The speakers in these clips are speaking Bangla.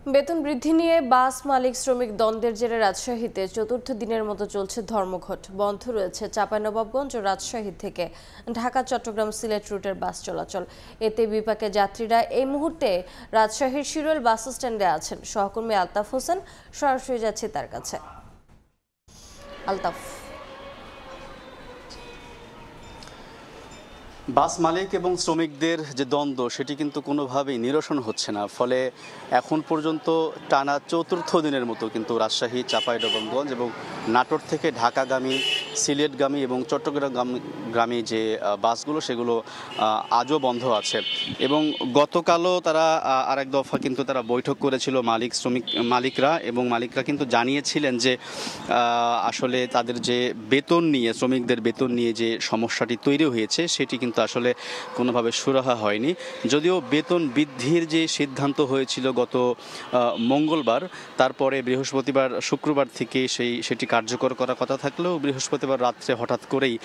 বেতন বৃদ্ধি নিয়ে বাস মালিক শ্রমিক দ্বন্দ্বের জেরে রাজশাহীতে চতুর্থ দিনের মতো চলছে ধর্মঘট। বন্ধ রয়েছে চাঁপাইনবাবগঞ্জ ও রাজশাহী থেকে ঢাকা চট্টগ্রাম সিলেট রুটের বাস চলাচল। এতে বিপাকে যাত্রীরা এই মুহূর্তে রাজশাহীর শিরোল বাস স্ট্যান্ডে আছেন। সহকর্মী আলতাফ হোসেন সরাসরি যাচ্ছে তার কাছে। আলতাফ, বাস মালিক এবং শ্রমিকদের যে দ্বন্দ্ব সেটি কিন্তু কোনোভাবেই নিরসন হচ্ছে না। ফলে এখন পর্যন্ত টানা চতুর্থ দিনের মতো কিন্তু রাজশাহী, চাঁপাইনবাবগঞ্জ এবং নাটোর থেকে ঢাকাগামী, সিলেটগামী এবং চট্টগ্রামগামী যে বাসগুলো সেগুলো আজও বন্ধ আছে। এবং গতকালও তারা আরেক দফা কিন্তু তারা বৈঠক করেছিল মালিকরা, এবং মালিকরা কিন্তু জানিয়েছিলেন যে আসলে তাদের যে বেতন নিয়ে, শ্রমিকদের বেতন নিয়ে যে সমস্যাটি তৈরি হয়েছে সেটি কিন্তু আসলে কোনোভাবে সুরাহা হয়নি। যদিও বেতন বৃদ্ধির যে সিদ্ধান্ত হয়েছিল গত মঙ্গলবার, তারপরে শুক্রবার থেকে সেটি কার্যকর করার কথা থাকলেও বৃহস্পতিবার রাত্রে হঠাৎ করেই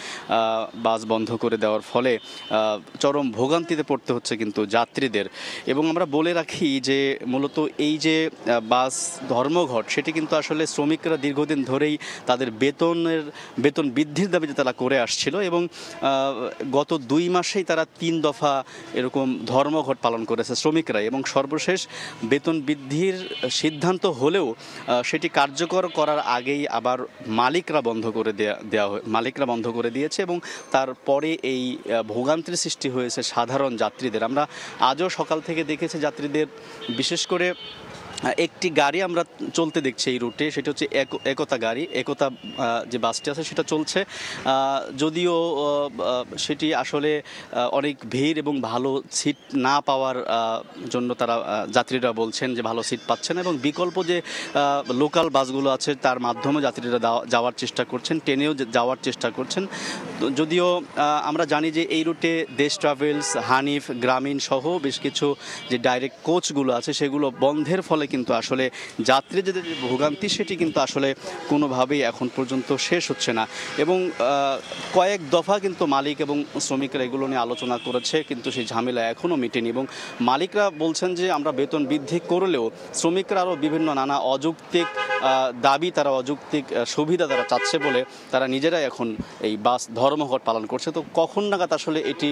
বাস বন্ধ করে দেওয়ার ফলে চরম ভোগান্তিতে পড়তে হচ্ছে কিন্তু যাত্রীদের। এবং আমরা বলে রাখি যে মূলত এই যে বাস ধর্মঘট সেটি কিন্তু আসলে শ্রমিকরা দীর্ঘদিন ধরেই তাদের বেতন বৃদ্ধির দাবিতে তারা করে আসছিল, এবং গত 2 মাসেই তারা 3 দফা এরকম ধর্মঘট পালন করেছে শ্রমিকরা। এবং সর্বশেষ বেতন বৃদ্ধির সিদ্ধান্ত হলেও সেটি কার্যকর করার আগেই আবার মালিকরা বন্ধ করে দিয়েছে, এবং তারপরে এই ভোগান্তির সৃষ্টি হয়েছে সাধারণ যাত্রীদের। আমরা আজও সকাল থেকে দেখেছি যাত্রীদের, বিশেষ করে একটি গাড়ি আমরা চলতে দেখছি এই রুটে, সেটা হচ্ছে একতা গাড়ি। একতা যে বাসটি আছে সেটা চলছে, যদিও সেটি আসলে অনেক ভিড় এবং ভালো সিট না পাওয়ার জন্য তারা যাত্রীরা বলছেন যে ভালো সিট পাচ্ছেন, এবং বিকল্প যে লোকাল বাসগুলো আছে তার মাধ্যমে যাত্রীরা যাওয়ার চেষ্টা করছেন, ট্রেনেও যাওয়ার চেষ্টা করছেন। যদিও আমরা জানি যে এই রুটে দেশ ট্রাভেলস, হানিফ, গ্রামীণ সহ বেশ কিছু যে ডাইরেক্ট কোচগুলো আছে সেগুলো বন্ধের ফলে কিন্তু আসলে যাত্রীদের যে ভোগান্তি সেটি কিন্তু আসলে কোনোভাবেই এখন পর্যন্ত শেষ হচ্ছে না। এবং কয়েক দফা কিন্তু মালিক এবং শ্রমিকরা এগুলো নিয়ে আলোচনা করেছে, কিন্তু সেই ঝামেলা এখনও মেটেনি। এবং মালিকরা বলছেন যে আমরা বেতন বৃদ্ধি করলেও শ্রমিকরা আরও বিভিন্ন নানা অযৌক্তিক দাবি, তারা অযৌক্তিক সুবিধা তারা চাচ্ছে বলে তারা নিজেরাই এখন এই বাস ধর্মঘট পালন করছে। তো কখন নাগাদ আসলে এটি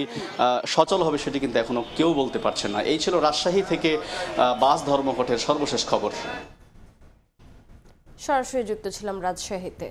সচল হবে সেটি কিন্তু এখনও কেউ বলতে পারছে না। এই ছিল রাজশাহী থেকে বাস ধর্মঘটের সর্বশেষ খবর। সরাসরি যুক্ত ছিলাম রাজশাহীতে।